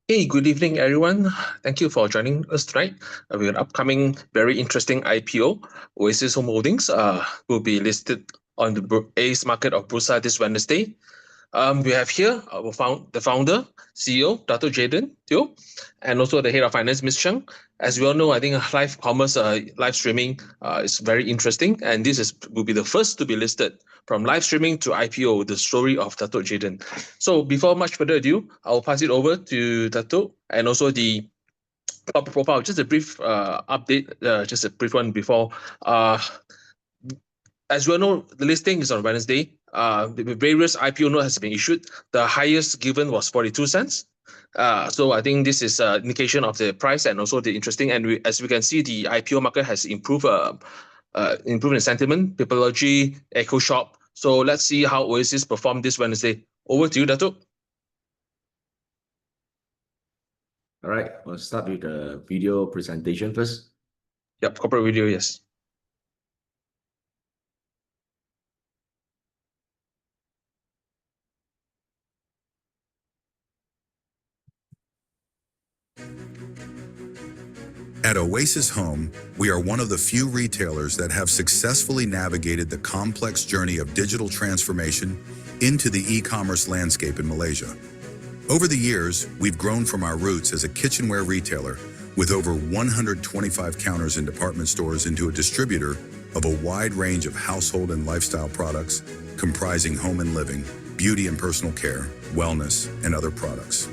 Hey, good evening, everyone. Thank you for joining us tonight. We have an upcoming very interesting IPO. Oasis Home Holdings will be listed on the AIS market of Bursa this Wednesday. We have here the founder, CEO, Dr. Jaden Teo, and also the head of finance, Ms. Cheng. As we all know, I think live commerce, live streaming is very interesting, and will be the first to be listed from live streaming to IPO, the story of Dr. Jaden. So before much further ado, I'll pass it over to Dato and also the corporate profile. Just a brief update, just a brief one before. As we all know, the listing is on Wednesday. The various IPO note has been issued. The highest given was 42 cents. So I think this is an indication of the price and also the interesting. And as we can see, the IPO market has improved, improved in sentiment, Peopleology, Echo Shop. So let's see how Oasis performed this Wednesday. Over to you, Dato. All right, we'll start with the video presentation first. Yep, corporate video, yes. At Oasis Home, we are one of the few retailers that have successfully navigated the complex journey of digital transformation into the e-commerce landscape in Malaysia. Over the years, we've grown from our roots as a kitchenware retailer with over 125 counters in department stores into a distributor of a wide range of household and lifestyle products comprising home and living, beauty and personal care, wellness, and other products.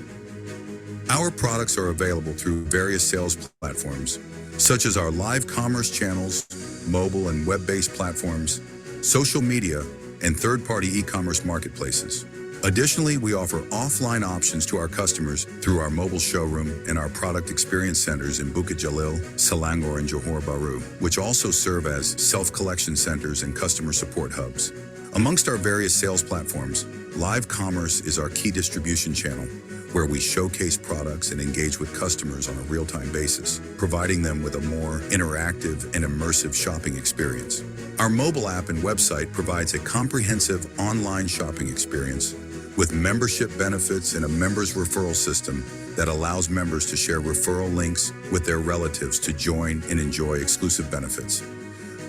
Our products are available through various sales platforms, such as our live commerce channels, mobile and web-based platforms, social media, and third-party e-commerce marketplaces. Additionally, we offer offline options to our customers through our mobile showroom and our product experience centers in Bukit Jalil, Selangor, and Johor Bahru, which also serve as self-collection centers and customer support hubs. Amongst our various sales platforms, live commerce is our key distribution channel, where we showcase products and engage with customers on a real-time basis, providing them with a more interactive and immersive shopping experience. Our mobile app and website provides a comprehensive online shopping experience with membership benefits and a members referral system that allows members to share referral links with their relatives to join and enjoy exclusive benefits.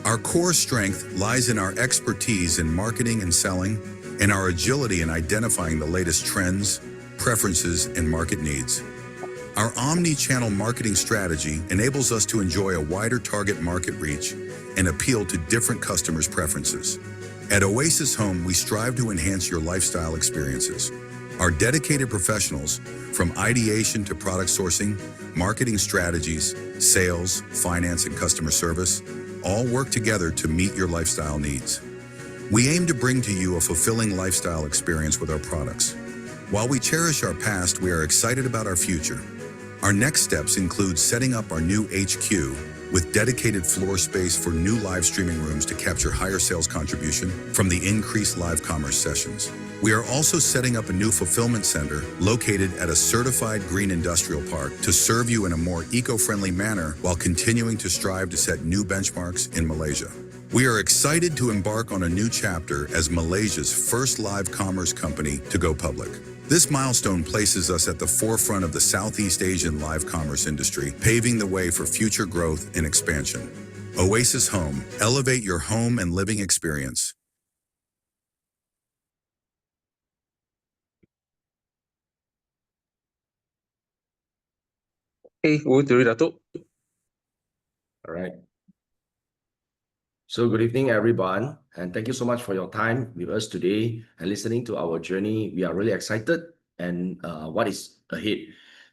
Our core strength lies in our expertise in marketing and selling and our agility in identifying the latest trends, preferences, and market needs. Our omni-channel marketing strategy enables us to enjoy a wider target market reach and appeal to different customers' preferences. At Oasis Home, we strive to enhance your lifestyle experiences. Our dedicated professionals, from ideation to product sourcing, marketing strategies, sales, finance, and customer service, all work together to meet your lifestyle needs. We aim to bring to you a fulfilling lifestyle experience with our products. While we cherish our past, we are excited about our future. Our next steps include setting up our new HQ with dedicated floor space for new live streaming rooms to capture higher sales contribution from the increased live commerce sessions. We are also setting up a new fulfillment center located at a certified green industrial park to serve you in a more eco-friendly manner while continuing to strive to set new benchmarks in Malaysia. We are excited to embark on a new chapter as Malaysia's first live commerce company to go public. This milestone places us at the forefront of the Southeast Asian live commerce industry, paving the way for future growth and expansion. Oasis Home, elevate your home and living experience. Hey, over to you, Dato. All right. So good evening, everyone, and thank you so much for your time with us today and listening to our journey. We are really excited and what is ahead.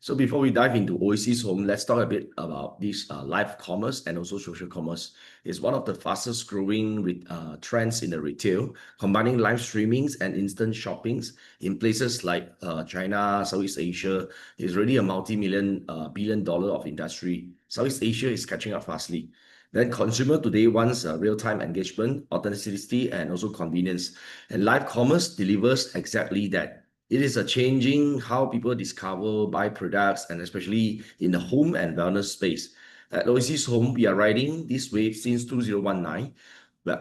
So before we dive into Oasis Home, let's talk a bit about this live commerce and also social commerce. It's one of the fastest growing trends in the retail, combining live streamings and instant shoppings in places like China, Southeast Asia. Is really a multi-million billion dollar of industry. Southeast Asia is catching up fastly. Then consumer today wants real-time engagement, authenticity, and also convenience. And live commerce delivers exactly that. It is a changing how people discover, buy products, and especially in the home and wellness space. At Oasis Home, we are riding this wave since 2019.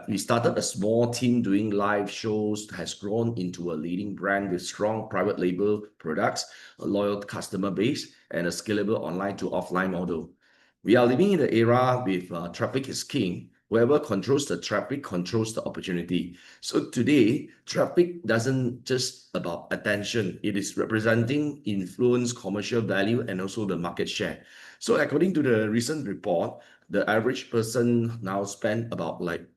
We started a small team doing live shows, has grown into a leading brand with strong private label products, a loyal customer base, and a scalable online to offline model. We are living in an era with traffic is king. Whoever controls the traffic controls the opportunity. So today, traffic doesn't just about attention. It is representing influence, commercial value, and also the market share. So according to the recent report, the average person now spend about like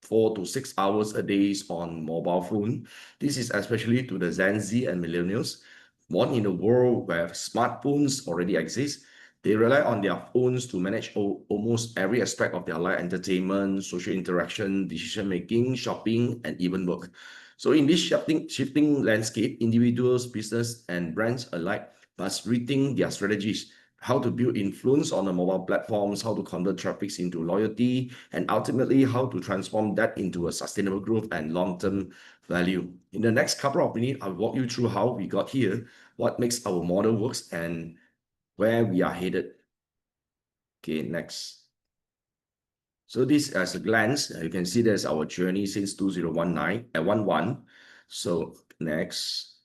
4 to 6 hours a day on mobile phone. This is especially to the Gen Z and millennials, born in a world where smartphones already exist. They rely on their phones to manage almost every aspect of their life: entertainment, social interaction, decision-making, shopping, and even work. So in this shifting landscape, individuals, business, and brands alike must rethink their strategies, how to build influence on the mobile platforms, how to convert traffic into loyalty, and ultimately how to transform that into a sustainable growth and long-term value. In the next couple of minutes, I'll walk you through how we got here, what makes our model works, and where we are headed. Okay, next. So this as a glance, you can see there's our journey since 2019 at 11. So next.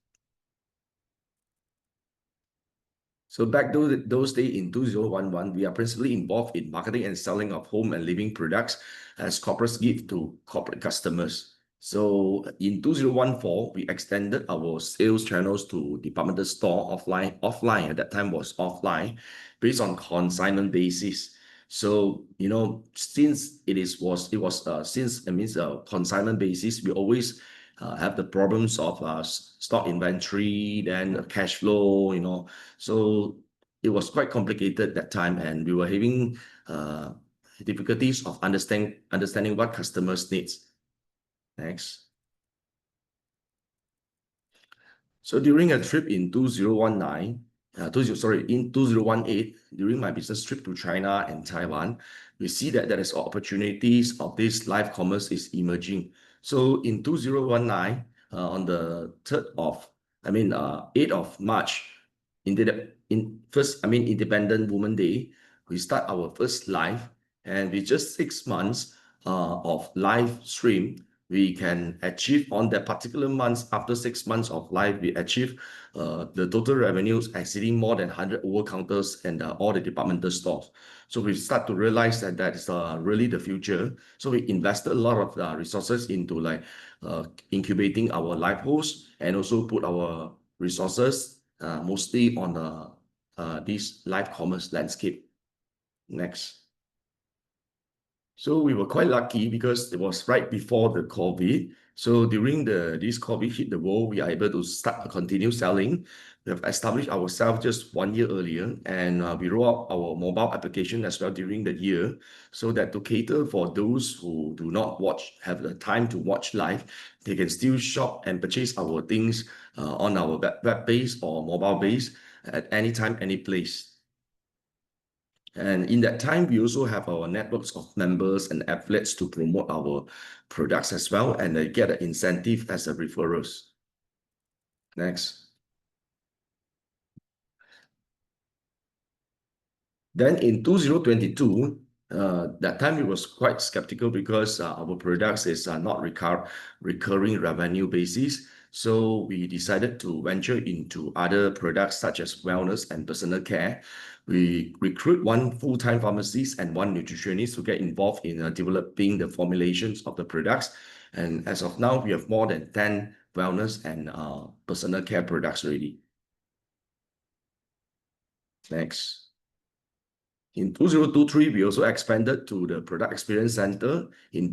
So back those days in 2011, we are principally involved in marketing and selling of home and living products as corporates give to corporate customers. So in 2014, we extended our sales channels to departmental store offline at that time was offline, based on consignment basis. So since consignment basis, we always have the problems of stock inventory, then cash flow, so it was quite complicated that time, and we were having difficulties of understanding what customers needs. Next. So during a trip in 2018, during my business trip to China and Taiwan, we see that there is opportunities of this live commerce is emerging. So in 2019, on the 8th of March, Independent Women Day, we start our first live, and with just 6 months of live stream, we can achieve on that particular month. After 6 months of live, we achieve the total revenues exceeding more than 100 over counters and all the departmental stores. So we start to realize that that is really the future. So we invested a lot of resources into incubating our live host, and also put our resources mostly on this live commerce landscape. Next. So we were quite lucky because it was right before the COVID. So during this COVID hit the world, we are able to continue selling. We have established ourselves just 1 year earlier, and we roll out our mobile application as well during the year, so that to cater for those who do not have the time to watch live, they can still shop and purchase our things on our web base or mobile base at any time, any place. And in that time, we also have our networks of members and affiliates to promote our products as well, and they get an incentive as a referrals. Next. Then in 2022, that time it was quite skeptical because our products is not recurring revenue basis. So we decided to venture into other products such as wellness and personal care. We recruit 1 full-time pharmacist and 1 nutritionist to get involved in developing the formulations of the products. And as of now, we have more than 10 wellness and personal care products already. Next. In 2023, we also expanded to the Product Experience Center,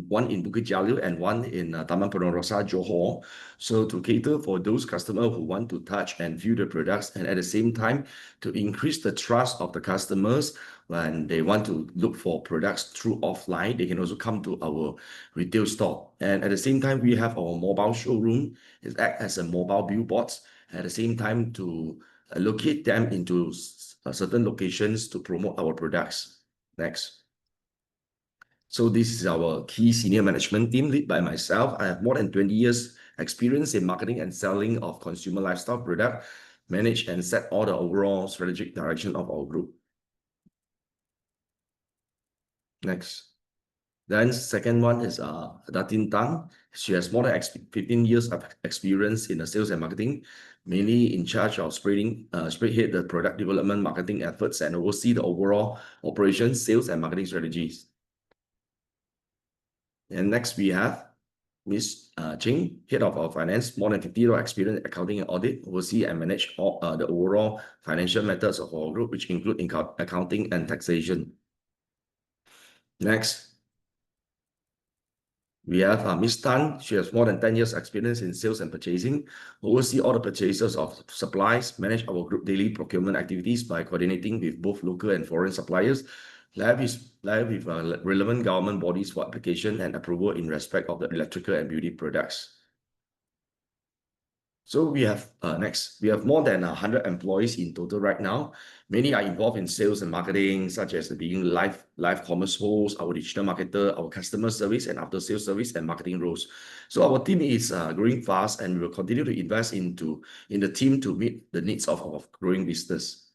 one in Bukit Jalil and one in Taman Penerosa, Johor. So to cater for those customers who want to touch and view the products, and at the same time to increase the trust of the customers when they want to look for products through offline, they can also come to our retail store. And at the same time, we have our mobile showroom. It acts as a mobile billboards. At the same time, to locate them into certain locations to promote our products. Next. So this is our key senior management team led by myself. I have more than 20 years experience in marketing and selling of consumer lifestyle product, manage and set all the overall strategic direction of our group. Next. Then second one is Datin Tang. She has more than 15 years of experience in the sales and marketing, mainly in charge of spearhead the product development, marketing efforts, and oversee the overall operations, sales, and marketing strategies. And next we have Ms. Ching, head of our finance, more than 50 years experience in accounting and audit, oversee and manage all the overall financial matters of our group, which include accounting and taxation. Next, we have Ms. Tan. She has more than 10 years experience in sales and purchasing, oversee all the purchases of supplies, manage our group daily procurement activities by coordinating with both local and foreign suppliers, live with relevant government bodies for application and approval in respect of the electrical and beauty products. So we have next, we have more than 100 employees in total right now. Many are involved in sales and marketing, such as being live commerce hosts, our digital marketer, our customer service and after sales service and marketing roles. So our team is growing fast, and we will continue to invest in the team to meet the needs of our growing business.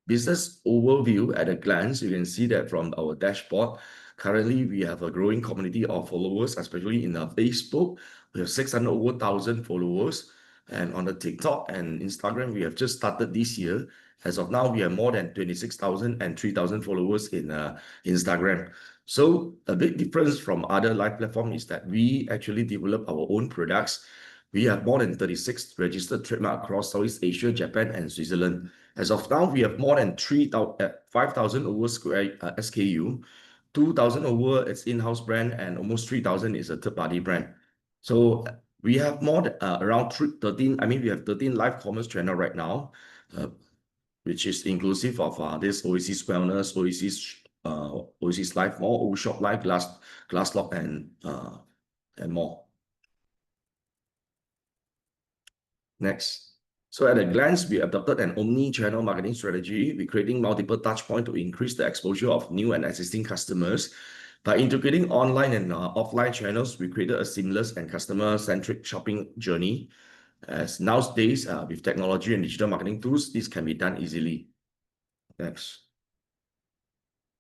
Business overview at a glance, you can see that from our dashboard. Currently, we have a growing community of followers, especially in Facebook. We have 600,000 followers. And on the TikTok and Instagram, we have just started this year. As of now, we have more than 26,000 and 3,000 followers in Instagram. So a big difference from other live platforms is that we actually develop our own products. We have more than 36 registered trademarks across Southeast Asia, Japan, and Switzerland. As of now, we have more than 5,000 over SKU, 2,000 over its in-house brand, and almost 3,000 is a third-party brand. So we have more than around 13. I mean, we have 13 live commerce channels right now, which is inclusive of this Oasis Wellness, Oasis Life Mall, Shop Life, Glasslock, and more. Next. So at a glance, we adopted an omni-channel marketing strategy. We're creating multiple touch points to increase the exposure of new and existing customers. By integrating online and offline channels, we created a seamless and customer-centric shopping journey. As nowadays, with technology and digital marketing tools, this can be done easily. Next.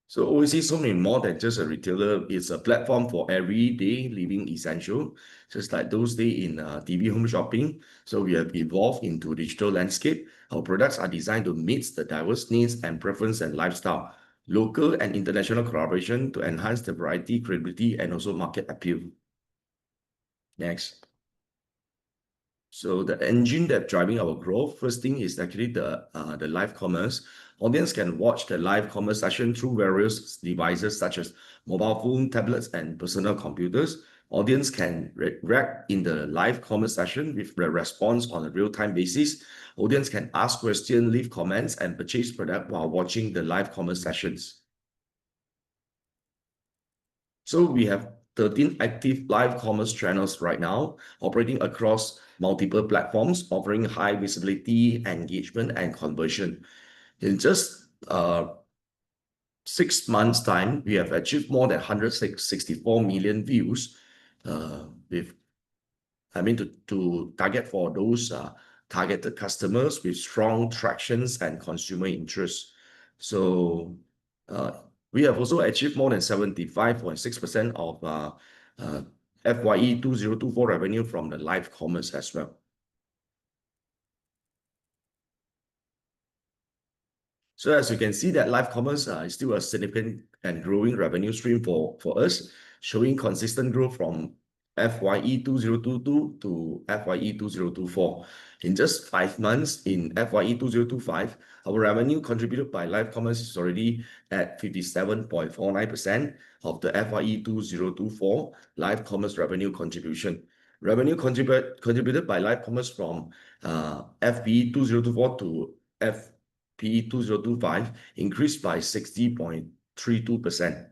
So Oasis Home is more than just a retailer. It's a platform for everyday living essential, just like those days in TV home shopping. So we have evolved into digital landscape. Our products are designed to meet the diverse needs and preference and lifestyle, local and international collaboration to enhance the variety, credibility, and also market appeal. Next. So the engine that's driving our growth, first thing is actually the live commerce. Audience can watch the live commerce session through various devices such as mobile phone, tablets, and personal computers. Audience can react in the live commerce session with the response on a real-time basis. Audience can ask questions, leave comments, and purchase product while watching the live commerce sessions. So we have 13 active live commerce channels right now, operating across multiple platforms, offering high visibility, engagement, and conversion. In just 6 months' time, we have achieved more than 164 million views. To target for those targeted customers with strong tractions and consumer interest. So we have also achieved more than 75.6% of FYE 2024 revenue from the live commerce as well. So as you can see, that live commerce is still a significant and growing revenue stream for us, showing consistent growth from FYE 2022 to FYE 2024. In just 5 months in FYE 2025, our revenue contributed by live commerce is already at 57.49% of the FYE 2024 live commerce revenue contribution. Revenue contributed by live commerce from FYE 2024 to FYE 2025 increased by 60.32%.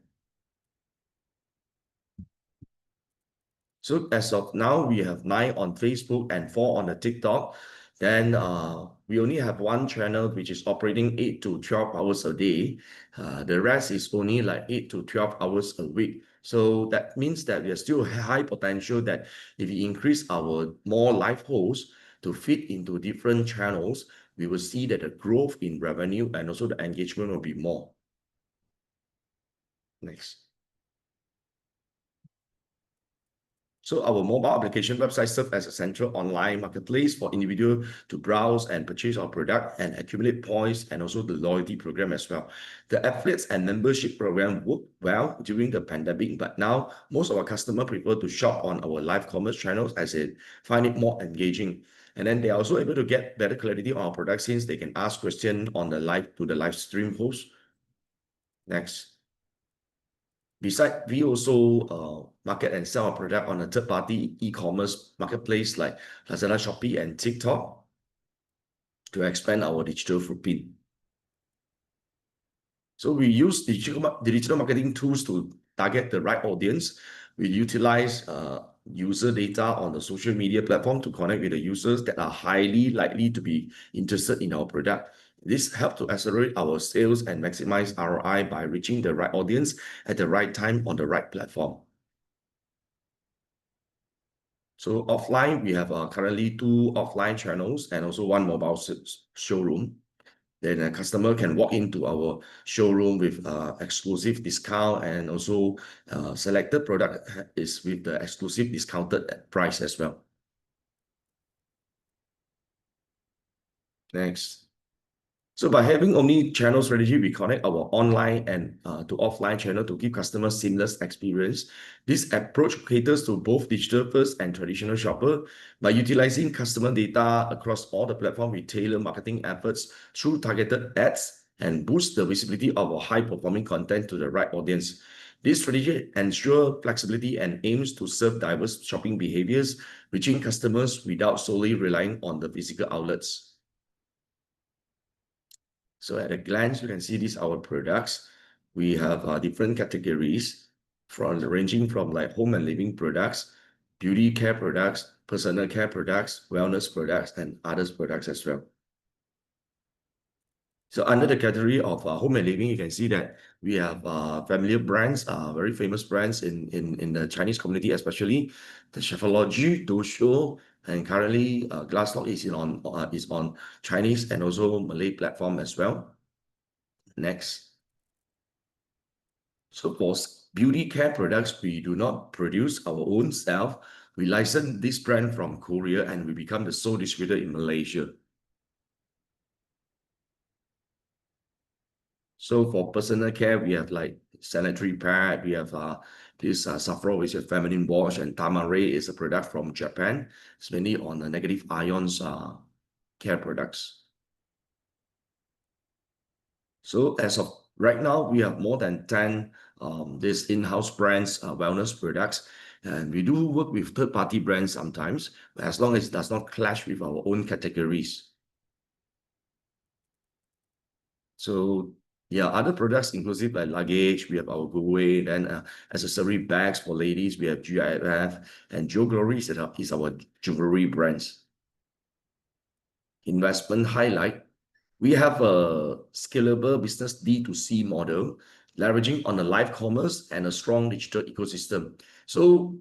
So as of now, we have 9 on Facebook and 4 on the TikTok. Then we only have 1 channel which is operating 8 to 12 hours a day. The rest is only like 8 to 12 hours a week. So that means that there's still high potential that if we increase our more live hosts to fit into different channels, we will see that the growth in revenue and also the engagement will be more. Next. So our mobile application website serves as a central online marketplace for individuals to browse and purchase our product and accumulate points, and also the loyalty program as well. The affiliates and membership program worked well during the pandemic, but now most of our customers prefer to shop on our live commerce channels as they find it more engaging. And then they are also able to get better clarity on our product since they can ask questions on the live stream host. Next. Besides, we also market and sell our product on a third-party e-commerce marketplace like Lazada, Shopee, and TikTok to expand our digital footprint. So we use digital marketing tools to target the right audience. We utilize user data on the social media platform to connect with the users that are highly likely to be interested in our product. This helps to accelerate our sales and maximize ROI by reaching the right audience at the right time on the right platform. So offline, we have currently 2 offline channels and also 1 mobile showroom. Then a customer can walk into our showroom with exclusive discount, and also selected product is with the exclusive discounted price as well. Next. So by having omni-channel strategy, we connect our online and to offline channel to give customers seamless experience. This approach caters to both digital first and traditional shopper. By utilizing customer data across all the platforms, we tailor marketing efforts through targeted ads and boost the visibility of our high-performing content to the right audience. This strategy ensures flexibility and aims to serve diverse shopping behaviors, reaching customers without solely relying on the physical outlets. So at a glance, you can see these are our products. We have different categories ranging from like home and living products, beauty care products, personal care products, wellness products, and others products as well. So under the category of home and living, you can see that we have familiar brands, very famous brands in the Chinese community, especially the Chefology, Dosho, and currently Glasslock is on Chinese and also Malay platform as well. Next. So for beauty care products, we do not produce our own self. We license this brand from Korea and we become the sole distributor in Malaysia. So for personal care, we have like sanitary pad, we have this Safro, which is a feminine wash, and Tamare is a product from Japan. It's mainly on the negative ions care products. So as of right now, we have more than 10 these in-house brands, wellness products, and we do work with third-party brands sometimes, as long as it does not clash with our own categories. So yeah, other products inclusive like luggage, we have our Goodway, then accessory bags for ladies, we have GIF, and Jewelry is our jewelry brands. Investment highlight. We have a scalable business D2C model, leveraging on the live commerce and a strong digital ecosystem. So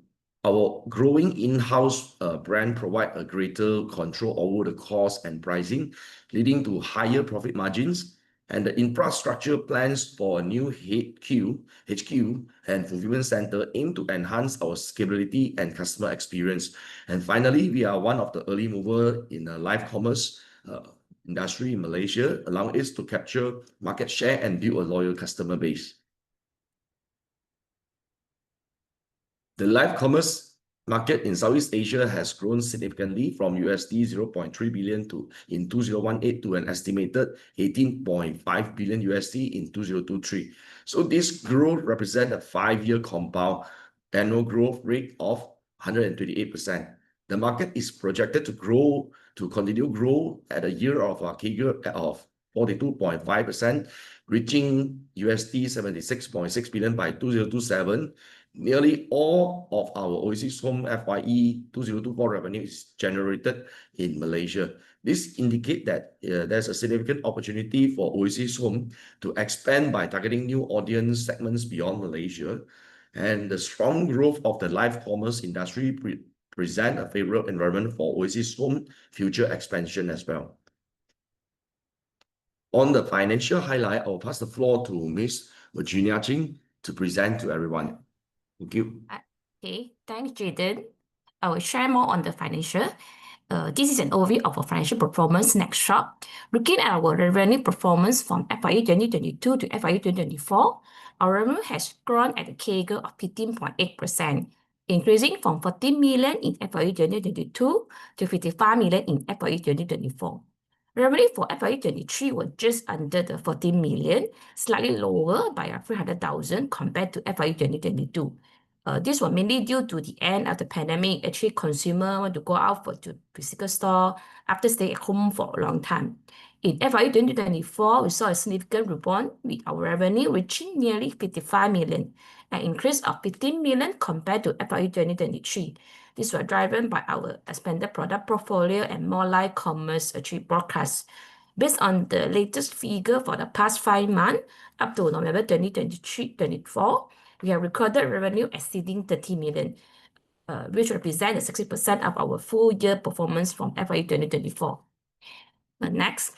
our growing in-house brand provide a greater control over the cost and pricing, leading to higher profit margins. And the infrastructure plans for a new HQ and fulfillment center aim to enhance our scalability and customer experience. And finally, we are one of the early mover in the live commerce industry in Malaysia, allowing us to capture market share and build a loyal customer base. The live commerce market in Southeast Asia has grown significantly from $0.3 billion in 2018 to an estimated $18.5 billion in 2023. So this growth represents a 5-year compound annual growth rate of 128%. The market is projected to continue grow at a year of a CAGR of 42.5%, reaching $76.6 billion by 2027. Nearly all of our Oasis Home FYE 2024 revenue is generated in Malaysia. This indicates that there's a significant opportunity for Oasis Home to expand by targeting new audience segments beyond Malaysia. And the strong growth of the live commerce industry present a favorable environment for Oasis Home future expansion as well. On the financial highlight, I'll pass the floor to Ms. Virginia Ching, to present to everyone. Thank you. Okay, thanks, Jaden. I will share more on the financial. This is an overview of our financial performance snapshot. Looking at our revenue performance from FY 2022 to FY 2024, our revenue has grown at a CAGR of 15.8%, increasing from 14 million in FY 2022 to 55 million in FY 2024. Revenue for FY 2023 was just under the 14 million, slightly lower by 300,000 compared to FY 2022. This was mainly due to the end of the pandemic. Actually, consumer want to go out to physical store after staying at home for a long time. In FY 2024, we saw a significant rebound with our revenue reaching nearly 55 million, an increase of 15 million compared to FY 2023. This was driven by our expanded product portfolio and more live commerce achieved broadcasts. Based on the latest figure for the past 5 months, up to November 2023-24, we have recorded revenue exceeding 30 million, which represents 60% of our full year performance from FY 2024. Next.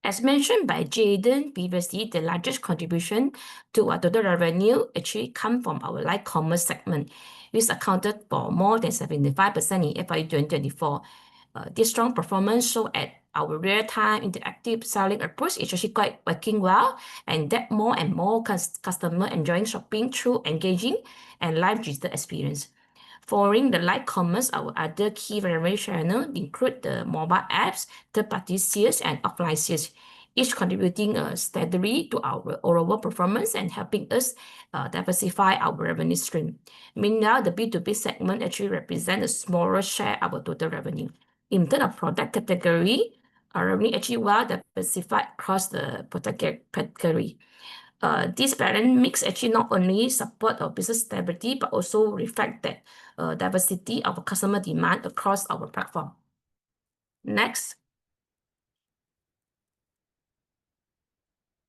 As mentioned by Jaden previously, the largest contribution to our total revenue actually comes from our live commerce segment, which accounted for more than 75% in FY 2024. This strong performance shows at our real-time interactive selling approach is actually quite working well, and that more and more customers enjoying shopping through engaging and live digital experience. Following the live commerce, our other key revenue channels include the mobile apps, third-party sales, and offline sales, each contributing steadily to our overall performance and helping us diversify our revenue stream. Meanwhile, the B2B segment actually represents a smaller share of our total revenue. In terms of product category, our revenue actually well diversified across the product category. This balance mix actually not only support our business stability, but also reflect the diversity of customer demand across our platform. Next.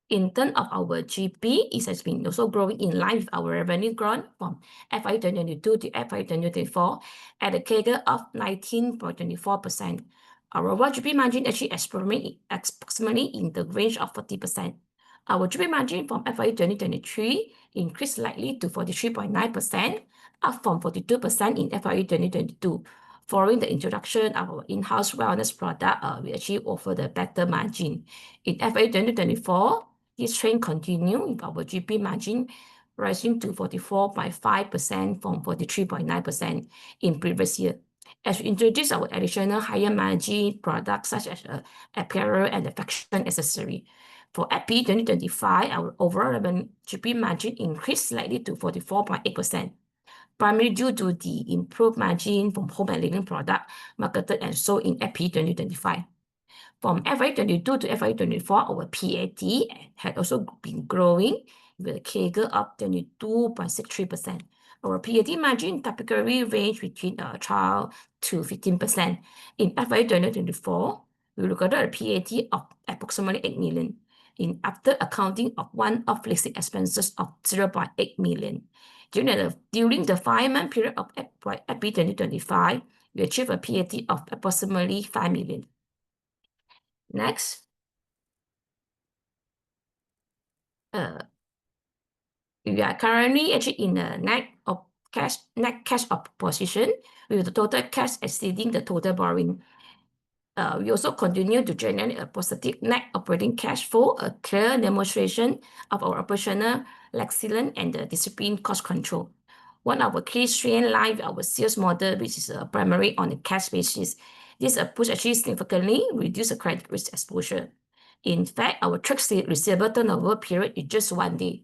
In terms of our GP, it has been also growing in line with our revenue growth from FY 2022 to FY 2024 at a CAGR of 19.24%. Our overall GP margin actually approximately in the range of 40%. Our GP margin from FY 2023 increased slightly to 43.9%, up from 42% in FY 2022. Following the introduction of our in-house wellness product, we actually offer the better margin. In FY 2024, this trend continued with our GP margin rising to 44.5% from 43.9% in previous year. As we introduce our additional higher margin products such as apparel and the fashion accessory. For FY 2025, our overall revenue GP margin increased slightly to 44.8%, primarily due to the improved margin from home and living product marketed and sold in FY 2025. From FY 2022 to FY 2024, our PAT had also been growing with a CAGR of 22.63%. Our PAT margin typically range between 12 to 15%. In FY 2024, we recorded a PAT of approximately 8 million. After accounting of one-off listing expenses of 0.8 million. During the 5-month period of FY 2025, we achieved a PAT of approximately 5 million. Next. We are currently actually in a net cash position with the total cash exceeding the total borrowing. We also continue to generate a positive net operating cash flow, a clear demonstration of our operational excellence and the disciplined cost control. One of our key strengths lies with our sales model, which is primarily on a cash basis. This approach actually significantly reduces the credit risk exposure. In fact, our trade receivable turnover period is just 1 day.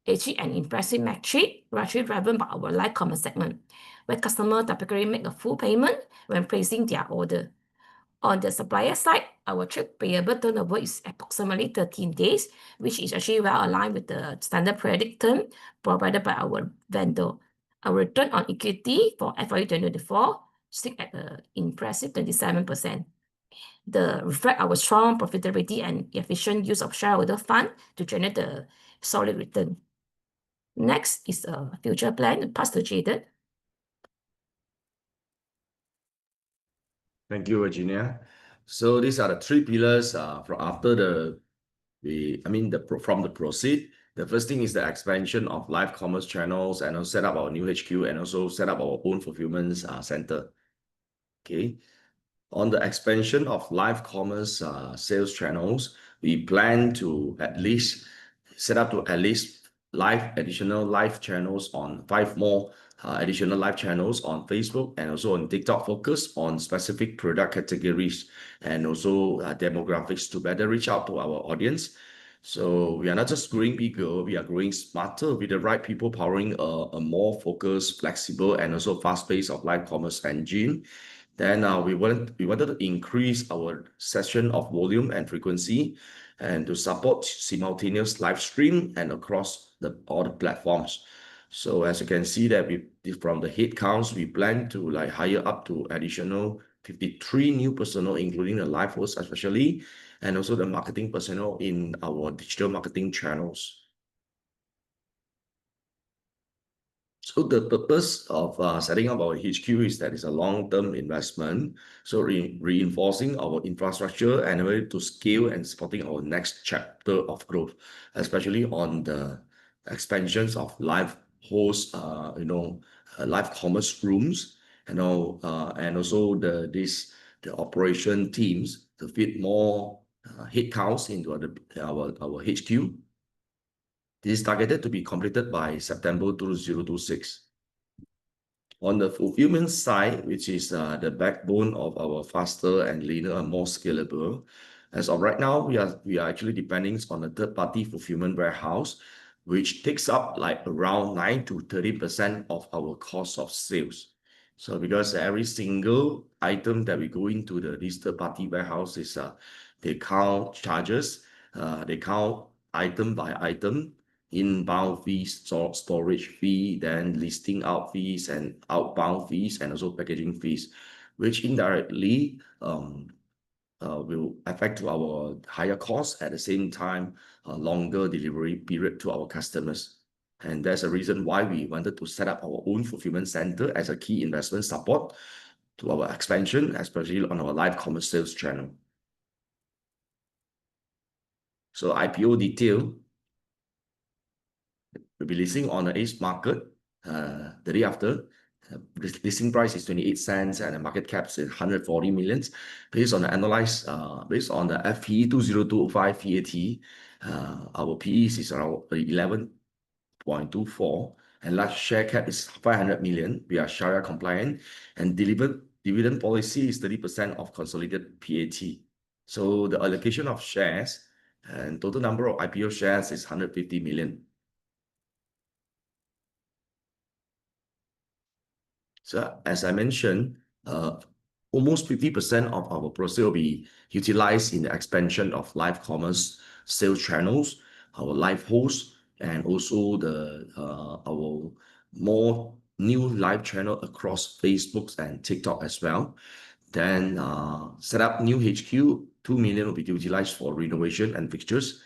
Actually, an impressive metric, largely driven by our live commerce segment, where customers typically make a full payment when placing their order. On the supplier side, our trade payable turnover is approximately 13 days, which is actually well aligned with the standard credit term provided by our vendor. Our return on equity for FY 2024 sits at an impressive 27%. They reflect our strong profitability and efficient use of shareholder fund to generate a solid return. Next is a future plan. Pass to Jaden. Thank you, Virginia. So these are the 3 pillars from after the from the proceed, the first thing is the expansion of live commerce channels and also set up our new HQ and also set up our own fulfillment center. Okay. On the expansion of live commerce sales channels, we plan to at least set up to at least additional live channels on 5 more additional live channels on Facebook and also on TikTok, focus on specific product categories and also demographics to better reach out to our audience. So we are not just growing bigger, we are growing smarter with the right people powering a more focused, flexible, and also fast-paced of live commerce engine. Then we wanted to increase our session of volume and frequency and to support simultaneous live stream and across all the platforms. So as you can see that from the head counts, we plan to hire up to additional 53 new personnel, including the live hosts especially, and also the marketing personnel in our digital marketing channels. So the purpose of setting up our HQ is that it's a long-term investment. So reinforcing our infrastructure and a way to scale and supporting our next chapter of growth, especially on the expansions of live host, live commerce rooms, and also the operation teams to fit more headcounts into our HQ. This is targeted to be completed by September 2026. On the fulfillment side, which is the backbone of our faster and leaner and more scalable, as of right now, we are actually depending on a third-party fulfillment warehouse, which takes up around 9 to 30% of our cost of sales. So because every single item that we go into this third-party warehouse is they count charges, they count item by item, inbound fees, storage fee, then listing out fees and outbound fees, and also packaging fees, which indirectly will affect to our higher costs, at the same time a longer delivery period to our customers. And that's the reason why we wanted to set up our own fulfillment center as a key investment support to our expansion, especially on our live commerce sales channel. So IPO detail. We'll be listing on the ACE market the day after. The listing price is 28 cents and the market cap is 140 million. Based on the analyzed, based on the FPE 20205 PAT, our PE is around 11.24 and large share cap is 500 million. We are Sharia compliant and dividend policy is 30% of consolidated PAT. So the allocation of shares and total number of IPO shares is 150 million. So as I mentioned, almost 50% of our proceeds will be utilized in the expansion of live commerce sales channels, our live hosts, and also our more new live channel across Facebook and TikTok as well. Then set up new HQ, 2 million will be utilized for renovation and fixtures,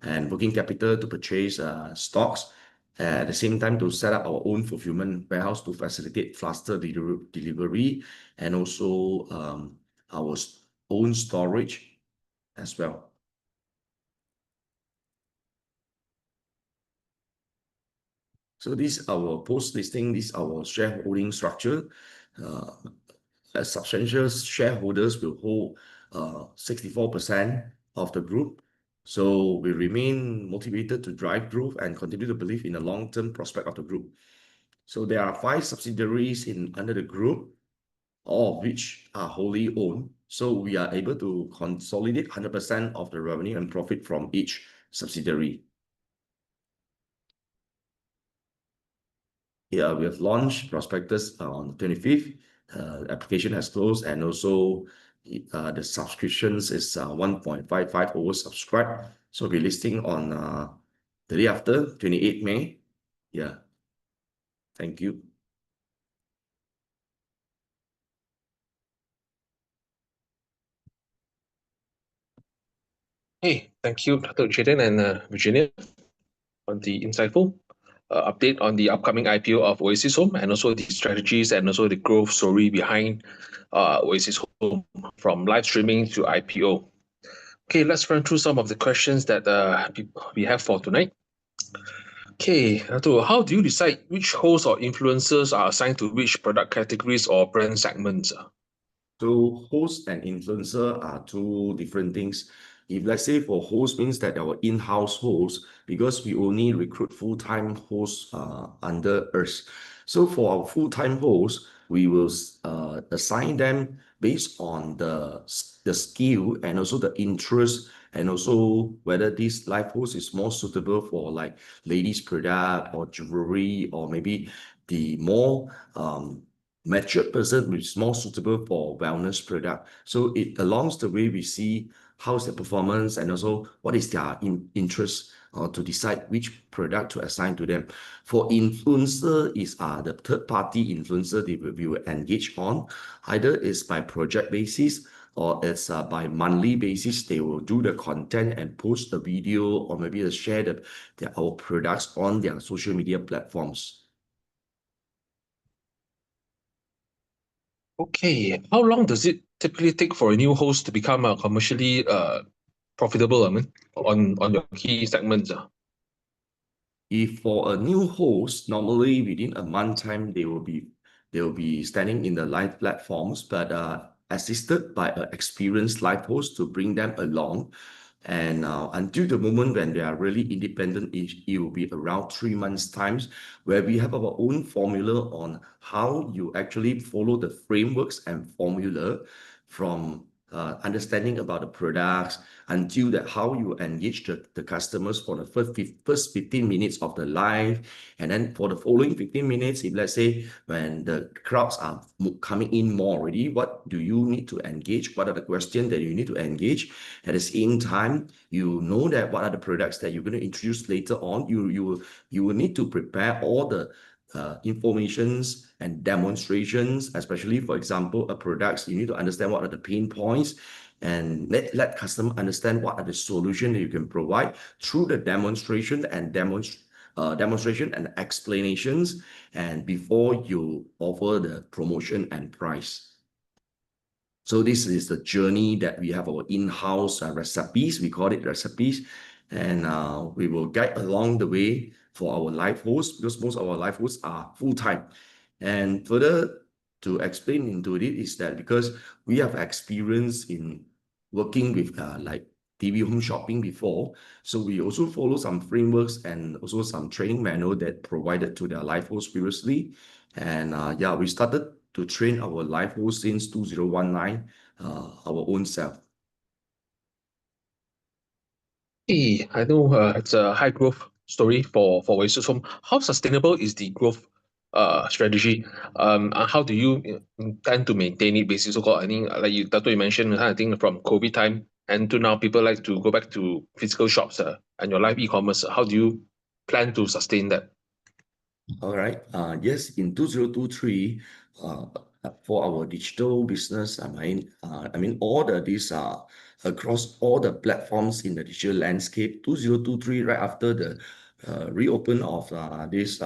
and working capital to purchase stocks. At the same time, to set up our own fulfillment warehouse to facilitate faster delivery and also our own storage as well. So this is our post-listing, this is our shareholding structure. Substantial shareholders will hold 64% of the group. So we remain motivated to drive growth and continue to believe in the long-term prospect of the group. So there are 5 subsidiaries under the group, all of which are wholly owned. So we are able to consolidate 100% of the revenue and profit from each subsidiary. Yeah, we have launched prospectus on the 25th. Application has closed, and also the subscriptions is 1.55 oversubscribed. So we're listing on the day after, 28 May. Yeah. Thank you. Hey, thank you, Dr. Jaden and Virginia, on the insightful update on the upcoming IPO of Oasis Home and also the strategies and also the growth story behind Oasis Home from live streaming to IPO. Okay, let's run through some of the questions that we have for tonight. Okay, Dato', how do you decide which hosts or influencers are assigned to which product categories or brand segments? So host and influencer are two different things. If let's say for host means that our in-house host, because we only recruit full-time hosts under us. So for our full-time hosts, we will assign them based on the skill and also the interest, and also whether this life host is more suitable for like ladies product or jewelry, or maybe the more matured person which is more suitable for wellness product. So it along the way we see how's the performance and also what is their interest to decide which product to assign to them. For influencer is the third party influencer we will engage on. Either it's by project basis or it's by monthly basis. They will do the content and post the video, or maybe they share our products on their social media platforms. Okay, how long does it typically take for a new host to become commercially profitable, I mean, on your key segments? If for a new host, normally within a month time, they will be standing in the live platforms, but assisted by an experienced live host to bring them along. And until the moment when they are really independent, it will be around 3 months times, where we have our own formula on how you actually follow the frameworks and formula from understanding about the products until that how you engage the customers for the first 15 minutes of the live. And then for the following 15 minutes, if let's say when the crowds are coming in more already, what do you need to engage? What are the questions that you need to engage? At the same time, you know that what are the products that you're going to introduce later on. You will need to prepare all the informations and demonstrations, especially for example, a products, you need to understand what are the pain points and let customer understand what are the solutions that you can provide through the demonstration and explanations, and before you offer the promotion and price. So this is the journey that we have our in-house recipes. We call it recipes, and we will guide along the way for our live hosts, because most of our live hosts are full-time. And further to explain into it is that because we have experience in working with like TV home shopping before, so we also follow some frameworks and also some training manual that provided to their live hosts previously. And yeah, we started to train our live host since 2019, our own self. Hey, I know it's a high growth story for Oasis Home. How sustainable is the growth strategy? And how do you intend to maintain it? Basically, so-called, I think, like Dato' you mentioned, I think from COVID time and to now, people like to go back to physical shops and your live e-commerce. How do you plan to sustain that? All right. Yes, in 2023, for our digital business, I mean all these across all the platforms in the digital landscape. 2023, right after the reopen of this,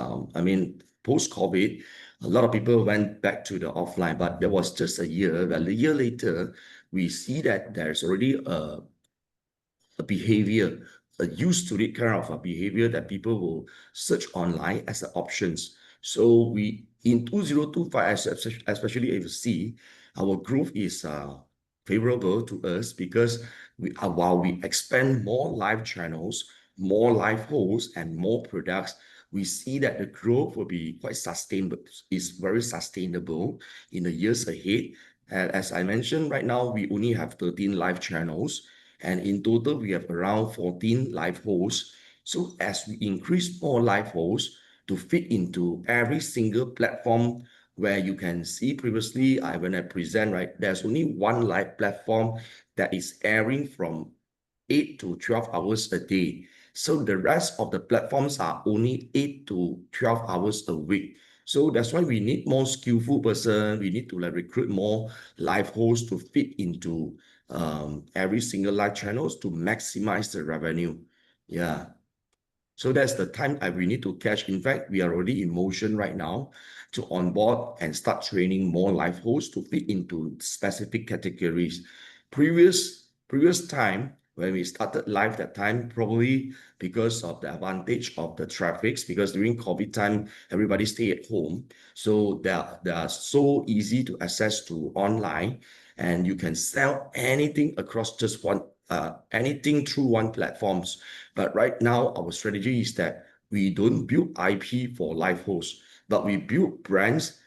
post-COVID, a lot of people went back to the offline, but there was just a year. Well, a year later, we see that there's already a behavior, a used to it kind of a behavior that people will search online as options. So we in 2025, especially if you see, our growth is favorable to us because while we expand more live channels, more live hosts, and more products, we see that the growth will be quite sustainable. It's very sustainable in the years ahead. And as I mentioned, right now we only have 13 live channels, and in total we have around 14 live hosts. So as we increase more live hosts to fit into every single platform, where you can see previously when I present, right, there's only one live platform that is airing from 8 to 12 hours a day. So the rest of the platforms are only 8 to 12 hours a week. So that's why we need more skillful person. We need to recruit more live hosts to fit into every single live channels to maximize the revenue. Yeah. So that's the time we need to catch. In fact, we are already in motion right now to onboard and start training more live hosts to fit into specific categories. Previous time, when we started live that time, probably because of the advantage of the traffics, because during COVID time, everybody stay at home. So they are so easy to access to online, and you can sell anything across just one, anything through one platforms. But right now, our strategy is that we don't build IP for live hosts, but we build brands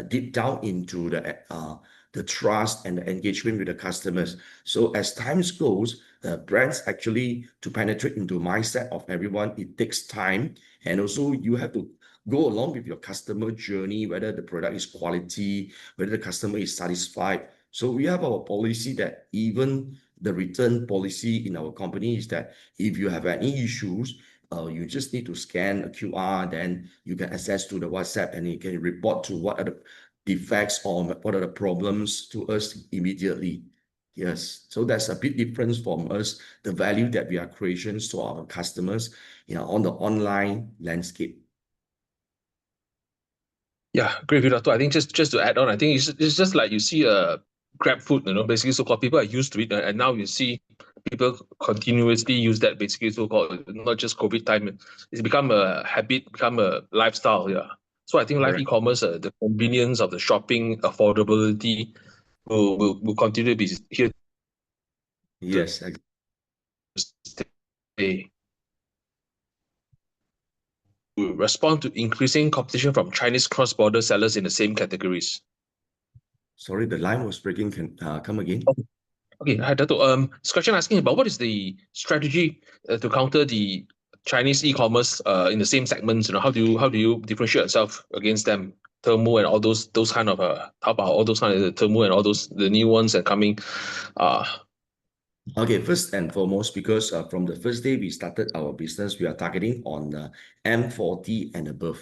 deep down into the trust and the engagement with the customers. So as time goes, brands actually to penetrate into mindset of everyone, it takes time. And also you have to go along with your customer journey, whether the product is quality, whether the customer is satisfied. So we have our policy that even the return policy in our company is that if you have any issues, you just need to scan a QR, then you can access to the WhatsApp and you can report to what are the defects or what are the problems to us immediately. Yes, so that's a big difference from us, the value that we are creations to our customers, on the online landscape. Yeah, great, Doctor. I think just to add on, I think it's just like you see Grab food, basically so-called people are used to it, and now you see people continuously use that basically so-called, not just COVID time. It's become a habit, become a lifestyle. Yeah. So I think live Correct. e-commerce, the convenience of the shopping, affordability will continue to be here Yes, to stay. To respond to increasing competition from Chinese cross-border sellers in the same categories. sorry, the line was breaking. Can come again? Okay, hi, Dato. This question asking about what is the strategy to counter the Chinese e-commerce in the same segments? How do you differentiate yourself against them? Temu and all those kind of Taobao, all those kind of Temu and all those the new ones that coming. Okay, first and foremost, because from the first day we started our business, we are targeting on M40 and above.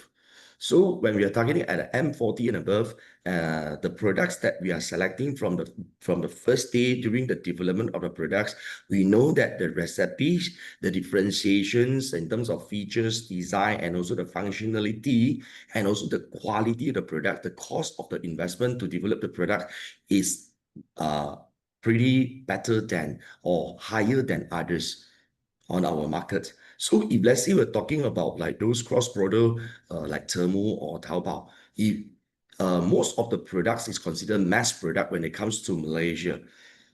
So when we are targeting at M40 and above, the products that we are selecting from the first day during the development of the products, we know that the recipes, the differentiations in terms of features, design, and also the functionality, and also the quality of the product, the cost of the investment to develop the product is pretty better than or higher than others on our market. So if let's say we're talking about like those cross-border like Temu or Taobao, if most of the products is considered mass product when it comes to Malaysia.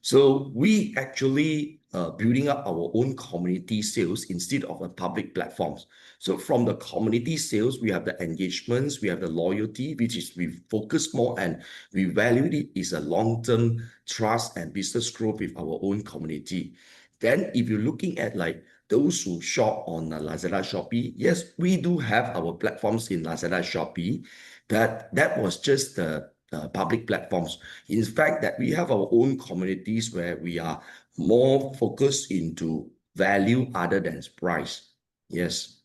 So we actually building up our own community sales instead of a public platforms. So from the community sales, we have the engagements, we have the loyalty, which is we focus more and we value it is a long-term trust and business growth with our own community. Then if you're looking at like those who shop on Lazada, Shopee, yes, we do have our platforms in Lazada, Shopee, but that was just the public platforms. In fact, that we have our own communities where we are more focused into value other than price. Yes.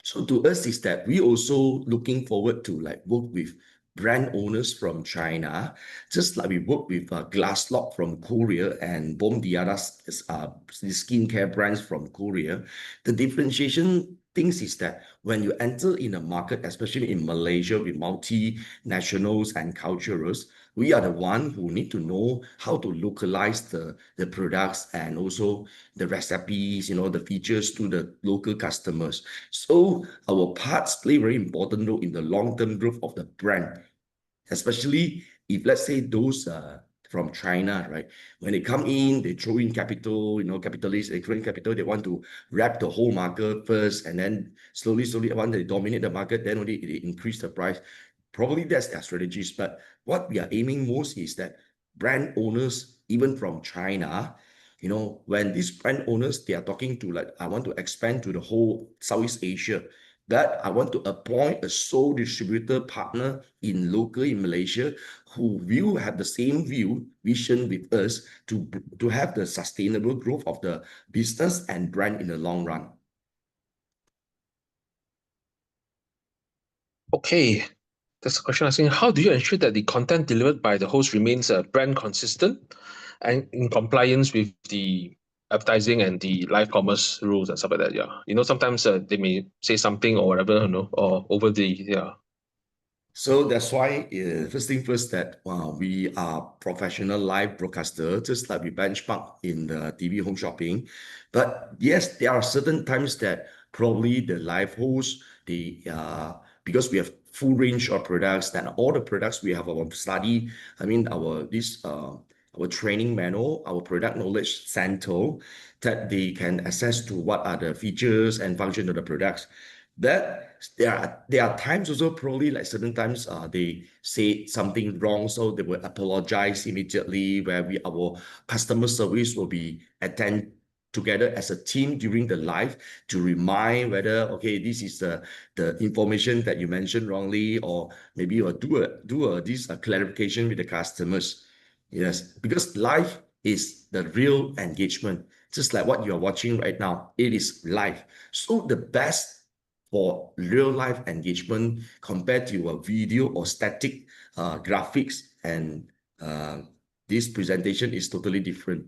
So to us is that we also looking forward to like work with brand owners from China, just like we work with Glasslock from Korea and Bomdiara the skincare brands from Korea. The differentiation things is that when you enter in a market, especially in Malaysia with multinationals and cultures, we are the one who need to know how to localize the products and also the recipes, the features to the local customers. So our parts play very important role in the long-term growth of the brand, especially if let's say those from China, right? When they come in, they throw in capital, capitalists, they throw in capital, they want to wrap the whole market first, and then slowly, once they dominate the market, then only they increase the price. Probably that's their strategies. But what we are aiming most is that brand owners, even from China, when these brand owners, they are talking to like, I want to expand to the whole Southeast Asia, that I want to appoint a sole distributor partner in Malaysia who will have the same vision with us to have the sustainable growth of the business and brand in the long run. Okay, that's a question asking how do you ensure that the content delivered by the host remains brand consistent and in compliance with the advertising and the live commerce rules and stuff like that. Yeah, sometimes they may say something or whatever, or over the So that's why, first thing first, that we are professional live broadcaster, just like we benchmark in the TV home shopping. But yes, there are certain times that probably the live host, because we have full range of products, and all the products we have our study, I mean our training manual, our product knowledge center, that they can access to what are the features and function of the products. That there are times also, probably like certain times they say something wrong, so they will apologize immediately, where our customer service will be attend together as a team during the live to remind whether, okay, this is the information that you mentioned wrongly, or maybe you do this clarification with the customers. Yes, because live is the real engagement, just like what you are watching right now. It is live. So the best for real life engagement compared to a video or static graphics, and this presentation is totally different.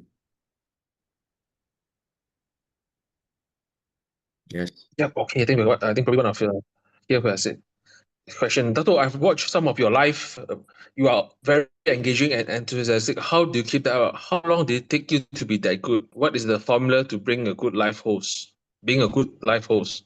Yes. Yep. Okay. I think probably one of here who has it. Question, Dato, I've watched some of your live. You are very engaging and enthusiastic. How do you keep that up? How long did it take you to be that good? What is the formula to bring a good live host? Being a good live host.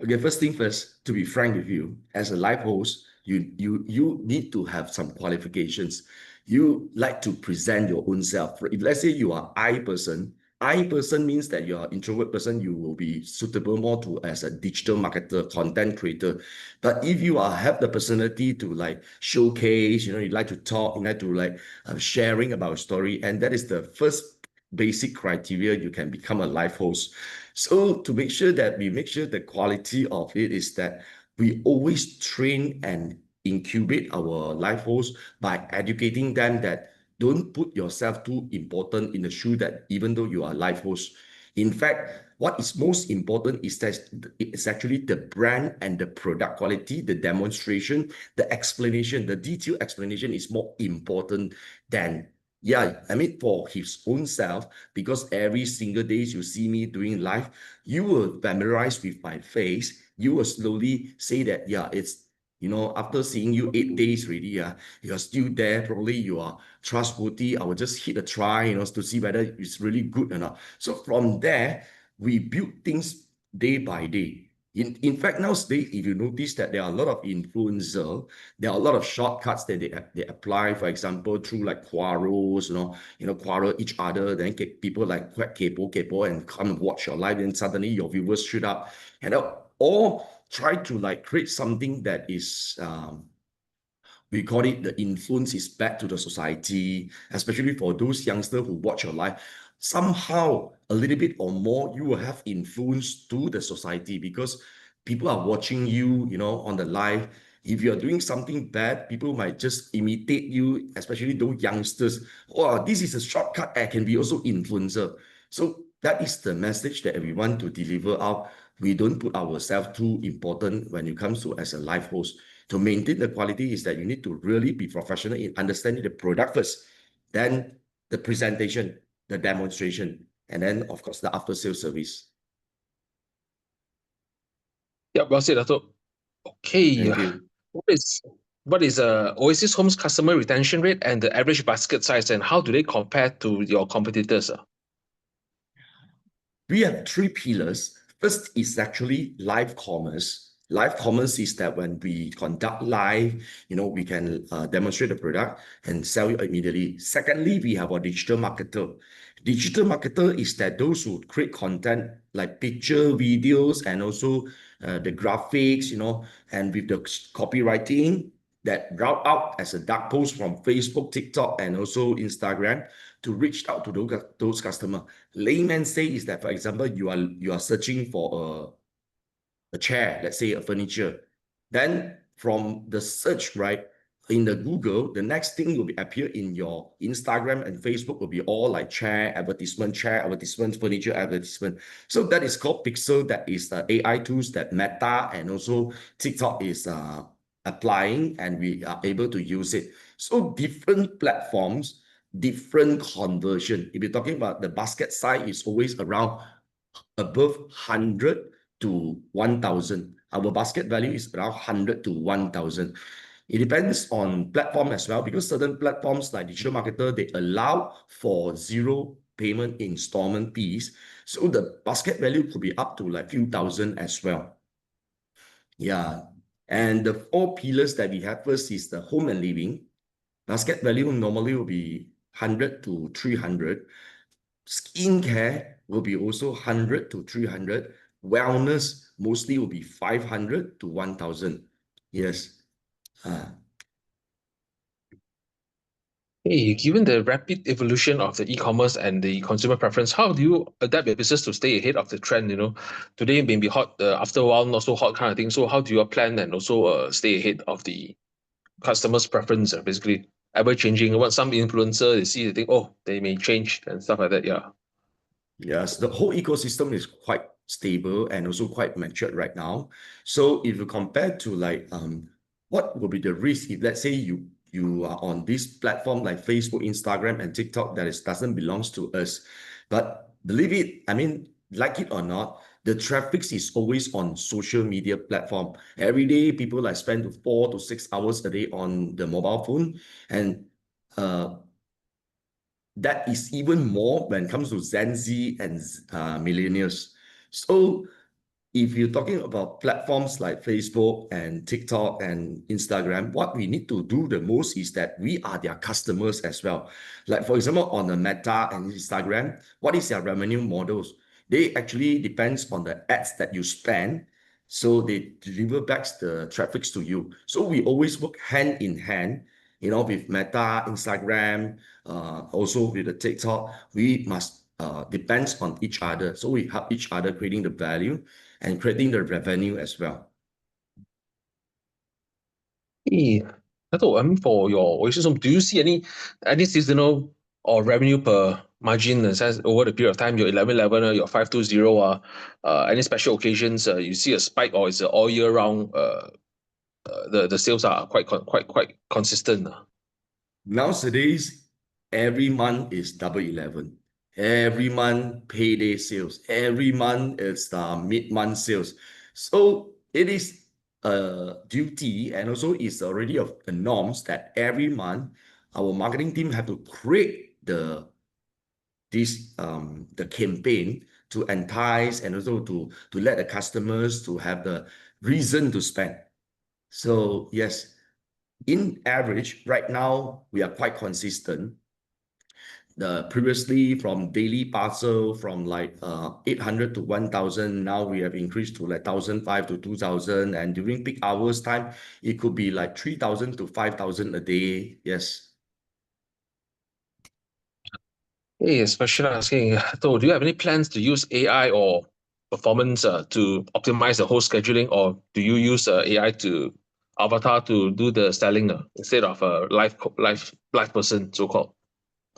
Okay, first thing first, to be frank with you, as a live host, you need to have some qualifications. You like to present your own self. If let's say you are I person means that you're an introvert person, you will be suitable more to as a digital marketer, content creator. But if you have the personality to like showcase, you like to talk, you like to like sharing about a story, and that is the first basic criteria you can become a live host. So to make sure that we make sure the quality of it is that we always train and incubate our live hosts by educating them that don't put yourself too important in the shoe, that even though you are a live host. In fact, what is most important is that it's actually the brand and the product quality, the demonstration, the explanation, the detailed explanation is more important than, yeah, I mean, for his own self, because every single day you see me doing live, you will familiarize with my face. You will slowly say that, yeah, it's, after seeing you 8 days already, you're still there. Probably you are trustworthy. I will just hit a try, to see whether it's really good or not. So from there, we build things day by day. In fact, nowadays, if you notice that there are a lot of influencers, there are a lot of shortcuts that they apply, for example, through like quarrels, quarrel each other, then get people like quite kepo and come and watch your live, and suddenly your viewers shoot up, and or try to like create something that is we call it the influence is back to the society, especially for those youngsters who watch your live. Somehow, a little bit or more, you will have influence to the society, because people are watching you, on the live. If you're doing something bad, people might just imitate you, especially those youngsters. Oh, this is a shortcut. I can be also influencer. So that is the message that we want to deliver out. We don't put ourselves too important when it comes to as a live host. To maintain the quality is that you need to really be professional in understanding the product first, then the presentation, the demonstration, and then of course the after sales service. Yeah, well said, Dato. Okay. Thank you. What is Oasis Home's customer retention rate and the average basket size, and how do they compare to your competitors? We have 3 pillars. First is actually live commerce. Live commerce is that when we conduct live, we can demonstrate the product and sell it immediately. Secondly, we have a digital marketer. Digital marketer is that those who create content like picture, videos, and also the graphics, and with the copywriting that route out as a dark post from Facebook, TikTok, and also Instagram to reach out to those customers. Layman say is that, for example, you are searching for a chair, let's say a furniture. Then from the search, right, in the Google, the next thing will be appear in your Instagram and Facebook will be all like chair advertisement, furniture advertisement. So that is called Pixel. That is the AI tools that Meta and also TikTok is applying, and we are able to use it. So different platforms, different conversion. If you're talking about the basket size, is always around above 100 to 1,000. our basket value is around 100 to 1,000. It depends on platform as well, because certain platforms like digital marketer, they allow for zero payment installment fees. So the basket value could be up to like few thousand as well. Yeah. And the 4 pillars that we have, first is the home and living. Basket value normally will be 100 to 300. Skincare will be also 100 to 300. Wellness mostly will be 500 to 1,000. Yes. Hey, given the rapid evolution of the e-commerce and the consumer preference, how do you adapt your business to stay ahead of the trend? Today may be hot, after a while not so hot kind of thing. So how do you plan and also stay ahead of the customers' preference? Basically, ever changing. What some influencer they see, they think, oh, they may change and stuff like that. Yeah. Yes, the whole ecosystem is quite stable and also quite matured right now. So if you compare to like what will be the risk if, let's say, you are on this platform like Facebook, Instagram, and TikTok that doesn't belongs to us. But believe it, I mean, like it or not, the traffic is always on social media platform. Every day, people like spend 4 to 6 hours a day on the mobile phone, and that is even more when it comes to Gen Z and millennials. So if you're talking about platforms like Facebook and TikTok and Instagram, what we need to do the most is that we are their customers as well. Like, for example, on the Meta and Instagram, what is their revenue models? They actually depends on the ads that you spend. So they deliver back the traffics to you. So we always work hand in hand, with Meta, Instagram, also with the TikTok. We must depends on each other. So we help each other creating the value and creating the revenue as well. Hey, I mean, for your Oasis Home, do you see any seasonal or revenue per margin in the sense over the period of time, your 1111 or your 520 any special occasions, you see a spike, or is it all year round, the sales are quite consistent? Nowadays, every month is Double 11. Every month, payday sales. Every month, it's the mid-month sales. So it is a duty, and also it's already a norms that every month our marketing team have to create the campaign to entice and also to let the customers to have the reason to spend. So yes, in average, right now, we are quite consistent. Previously from daily parcel from like 800 to 1,000, now we have increased to like 1,500 to 2,000, and during peak hours time, it could be like 3,000 to 5,000 a day. Yes. Hey, especially asking, so do you have any plans to use AI or performance to optimize the whole scheduling, or do you use AI to avatar to do the selling instead of a live person, so called?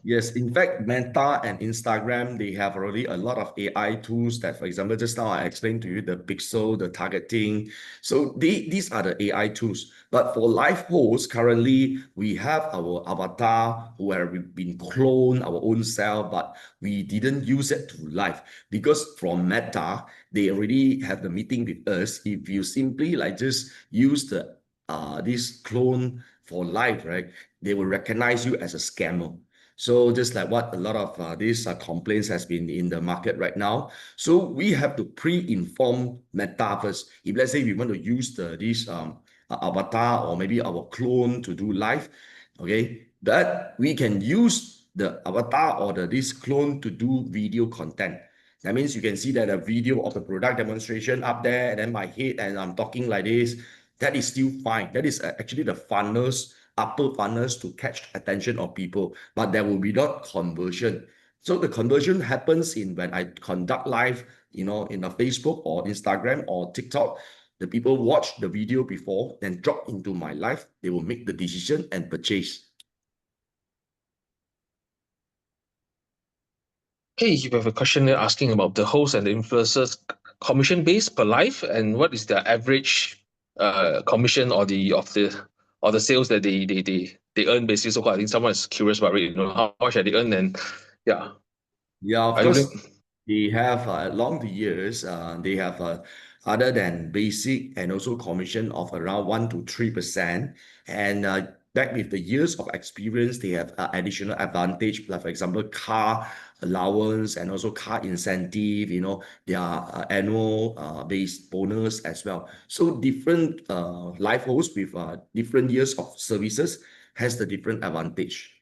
Yes, in fact, Meta and Instagram, they have already a lot of AI tools that, for example, just now I explained to you the pixel, the targeting. So these are the AI tools. But for live hosts, currently, we have our avatar who have been cloned our own self, but we didn't use it to live because from Meta, they already have the meeting with us. If you simply like just use this clone for live, right, they will recognize you as a scammer. So just like what a lot of these complaints has been in the market right now. So we have to pre-inform Meta first. If let's say we want to use this avatar or maybe our clone to do live, okay, that we can use the avatar or this clone to do video content. That means you can see that a video of the product demonstration up there, and then my head and I'm talking like this. That is still fine. That is actually the funnels, upper funnels to catch attention of people, but there will be not conversion. So the conversion happens when I conduct live, in a Facebook or Instagram or TikTok. The people watch the video before, then drop into my live. They will make the decision and purchase. Hey, you have a question there asking about the host and the influencers commission base per live, and what is the average commission or the sales that they earn basically. So I think someone is curious about it, how much they earn, and yeah. Yeah, of Are you course, they have along the years, they have other than basic and also commission of around 1 to 3%. And back with the years of experience, they have additional advantage, like for example, car allowance and also car incentive, you know, their annual based bonus as well. So different life hosts with different years of services has the different advantage.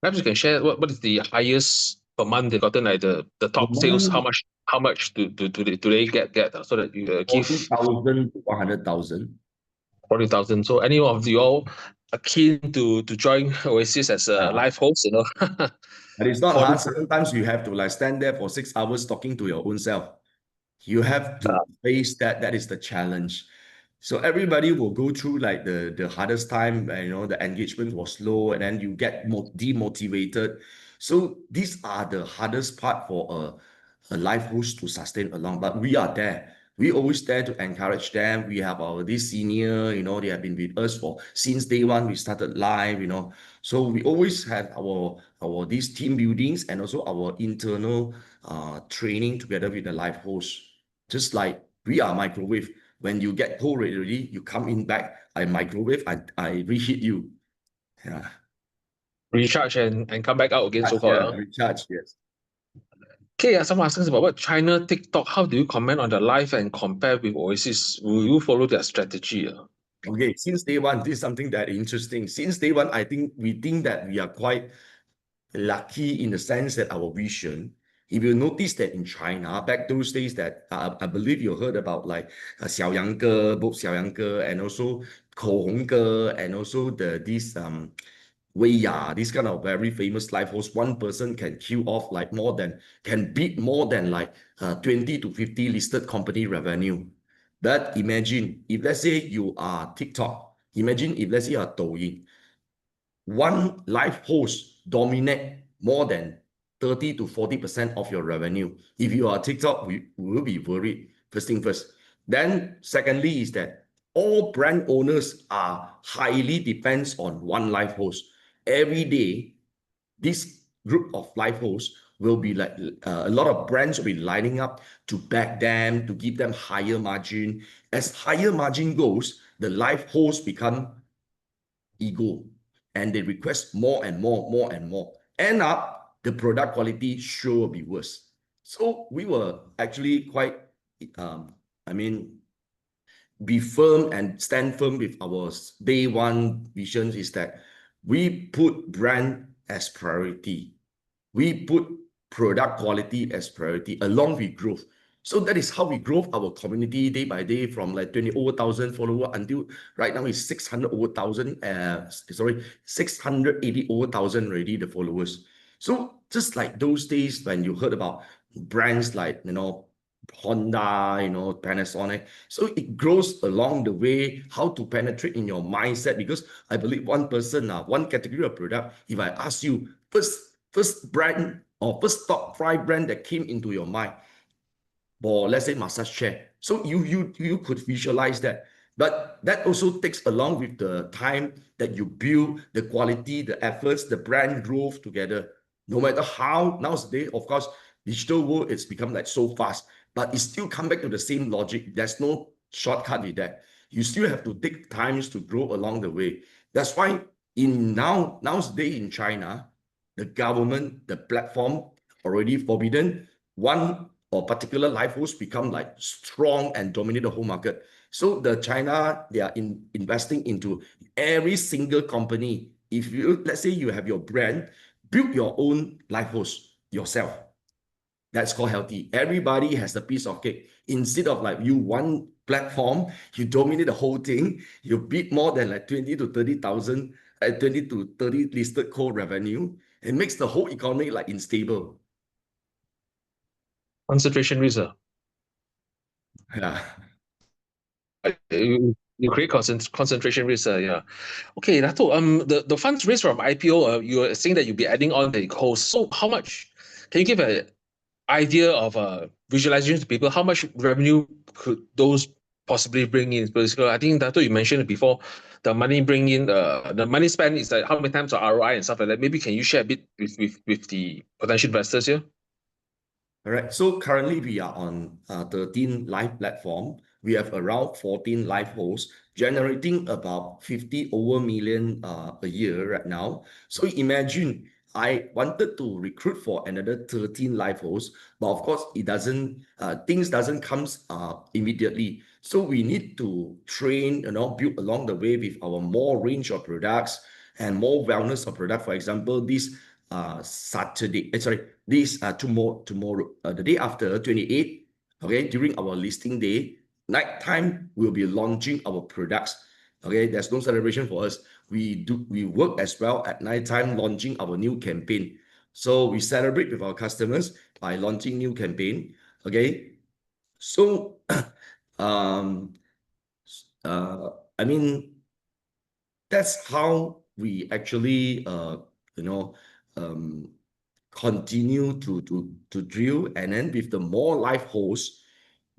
Perhaps you can share what is the highest per month they've gotten, like the top sales, how much do they get so that you give 40,000 to 100,000. 40,000. So any of you all are keen to join Oasis as a live host, you know. But it's not 40 hard. Sometimes you have to like stand there for 6 hours talking to your own self. You have to face that. That is the challenge. So everybody will go through like the hardest time, you know, the engagement was low, and then you get demotivated. So these are the hardest part for a life host to sustain along. But we are there. We always there to encourage them. We have our this senior, you know, they have been with us for since day one. We started live, you know. So we always have our these team buildings and also our internal training together with the live host. Just like we are microwave. When you get cold already, you come in back, I microwave, I reheat you. Yeah. recharge and come back out again, so called. Yeah, recharge, yes. Okay, someone asking us about what China TikTok. How do you comment on the live and compare with Oasis? Will you follow their strategy? Okay, since day one, this is something that interesting. Since day one, I think we think that we are quite lucky in the sense that our vision. If you notice that in China, back those days that I believe you heard about like Xiao Yang Ge, both Xiao Yang Ge, and also Ko Hong Ge, and also this Wei Ya, this kind of very famous live host, one person can queue off like can beat more than like 20 to 50 listed company revenue. But imagine if let's say you are TikTok, imagine if let's say you are Douyin, one live host dominate more than 30 to 40% of your revenue. If you are TikTok, we will be worried, first thing first. Then secondly is that all brand owners are highly depends on one live host. Every day, this group of live hosts will be like a lot of brands will be lining up to back them, to give them higher margin. As higher margin goes, the live hosts become ego and they request more and more and more. End up, the product quality sure will be worse. So we were actually quite, be firm and stand firm with our day one vision is that we put brand as priority. We put product quality as priority along with growth. So that is how we grow our community day by day from like 20 over thousand followers until right now is 600 over thousand, 680 over thousand already, the followers. So just like those days when you heard about brands like, you know, Honda, you know, Panasonic. So it grows along the way, how to penetrate in your mindset, because I believe one person, one category of product, if I ask you first brand or first top 5 brand that came into your mind, or let's say massage chair. So you could visualize that. But that also takes along with the time that you build the quality, the efforts, the brand growth together. No matter how nowadays, of course, digital world, it's become like so fast, but it still come back to the same logic. There's no shortcut with that. You still have to take times to grow along the way. That's why nowadays in China, the government, the platform already forbidden one or particular life host become like strong and dominate the whole market. So the China, they are investing into every single company. If you, let's say you have your brand, build your own life host yourself. That's called healthy. Everybody has a piece of cake. Instead of like you one platform, you dominate the whole thing, you beat more than like 20 to 30,000, 20 to 30 listed core revenue. It makes the whole economy like unstable. Concentration risk. Yeah. You create concentration risk. Yeah. Okay, Dato, the funds raised from IPO, you are saying that you'll be adding on the host. So how much, can you give an idea of visualization to people? How much revenue could those possibly bring in? Because I think Dato, you mentioned it before, the money bring in, the money spent is like how many times the ROI and stuff like that. Maybe can you share a bit with the potential investors here? All right. So currently we are on 13 live platform. We have around 14 live hosts generating about 50 over million a year right now. So imagine I wanted to recruit for another 13 live hosts, but of course it doesn't things doesn't comes immediately. So we need to train, build along the way with our more range of products and more wellness of product. For example, this tomorrow, the day after 28, okay, during our listing day, nighttime we'll be launching our products. Okay, there's no celebration for us. We work as well at nighttime launching our new campaign. So we celebrate with our customers by launching new campaign. Okay, so I mean, that's how we actually continue to drill. And then with the more live hosts,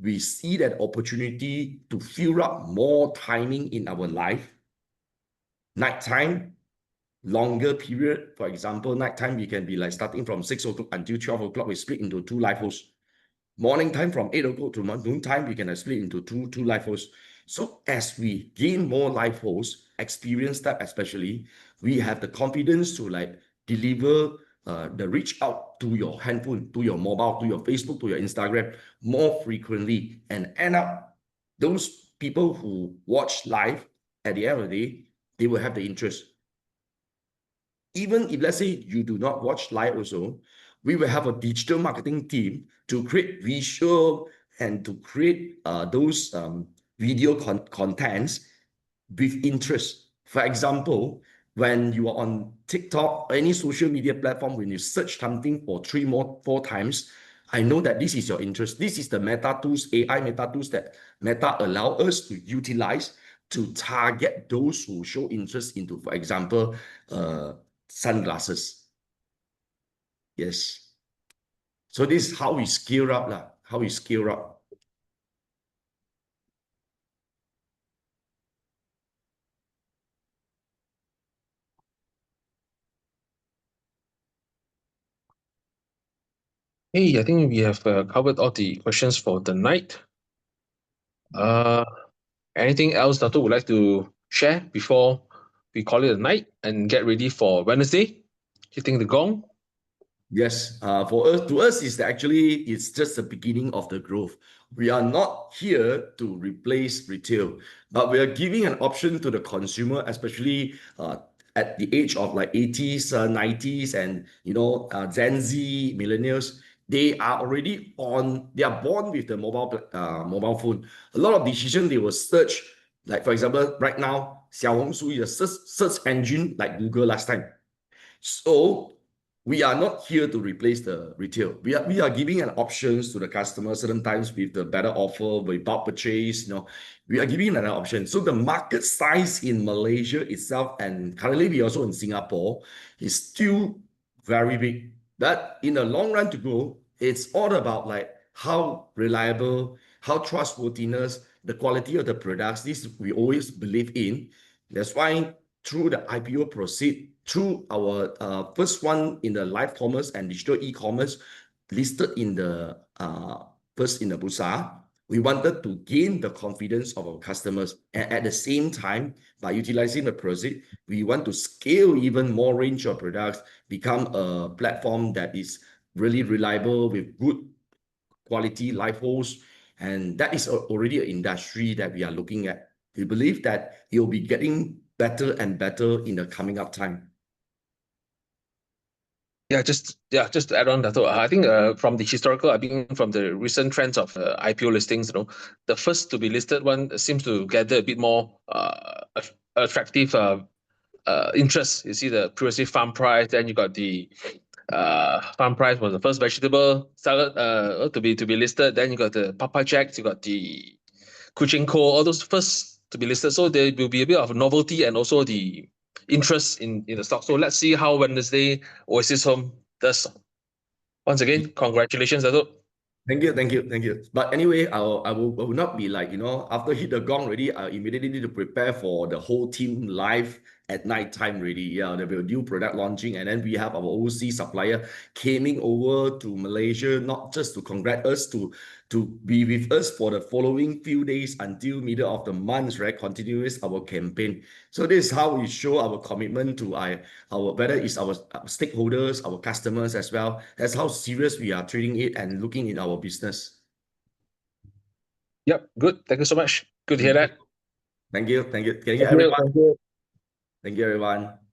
we see that opportunity to fill up more timing in our life. Nighttime, longer period. For example, nighttime we can be like starting from 6 o'clock until 12 o'clock. We split into 2 live hosts. Morning time from 8 o'clock to noon time, we can split into two live hosts. So as we gain more live hosts, experience that especially, we have the confidence to like deliver the reach out to your handphone, to your mobile, to your Facebook, to your Instagram more frequently, and end up those people who watch live at the end of the day, they will have the interest. Even if let's say you do not watch live also, we will have a digital marketing team to create visual and to create those video contents with interest. For example, when you are on TikTok or any social media platform, when you search something for 4 times, I know that this is your interest. This is the meta tools, AI meta tools that Meta allow us to utilize to target those who show interest into, for example, sunglasses. Yes. So this is how we scale up, how we scale up. Hey, I think we have covered all the questions for the night. Anything else Dato would like to share before we call it a night and get ready for Wednesday? Hitting the gong. Yes, to us, it's just the beginning of the growth. We are not here to replace retail, but we are giving an option to the consumer, especially at the age of like 80s, 90s, and Gen Z, millennials. They are born with the mobile phone. A lot of decisions they will search, like for example, right now, Xiaohongshu is a search engine like Google last time. So we are not here to replace the retail. We are giving an options to the customer certain times with the better offer, without purchase. We are giving an option. So the market size in Malaysia itself, and currently we also in Singapore, is still very big. But in the long run to go, it's all about like how reliable, how trustworthiness, the quality of the products. This we always believe in. That's why through the IPO proceed, through our first one in the live commerce and digital e-commerce listed in the first in the Bursa, we wanted to gain the confidence of our customers. And at the same time, by utilizing the proceed, we want to scale even more range of products, become a platform that is really reliable with good quality live hosts. And that is already an industry that we are looking at. We believe that it will be getting better and better in the coming up time. Just to add on that, I think from the historical, I mean from the recent trends of IPO listings, the first to be listed one seems to gather a bit more attractive interest. You see the previously farm price, then you got the farm price was the first vegetable salad to be listed. Then you got the Papa Jacks, you got the Kuching Co, all those first to be listed. So there will be a bit of novelty and also the interest in the stock. So let's see how Wednesday Oasis Home does. Once again, congratulations, Dato. Thank you. But anyway, I will not be like, after hit the gong already, I immediately need to prepare for the whole team live at night time really. Yeah, there will be a new product launching, and then we have our overseas supplier coming over to Malaysia, not just to congratulate us, to be with us for the following few days until middle of the month, right? Continuous our campaign. So this is how we show our commitment to our whether it's our stakeholders, our customers as well. That's how serious we are treating it and looking in our business. Yep, good. Thank you so much. Good to hear that. Thank you. Thank you. Thank you, Thank you. everyone. Thank you. Thank you, everyone.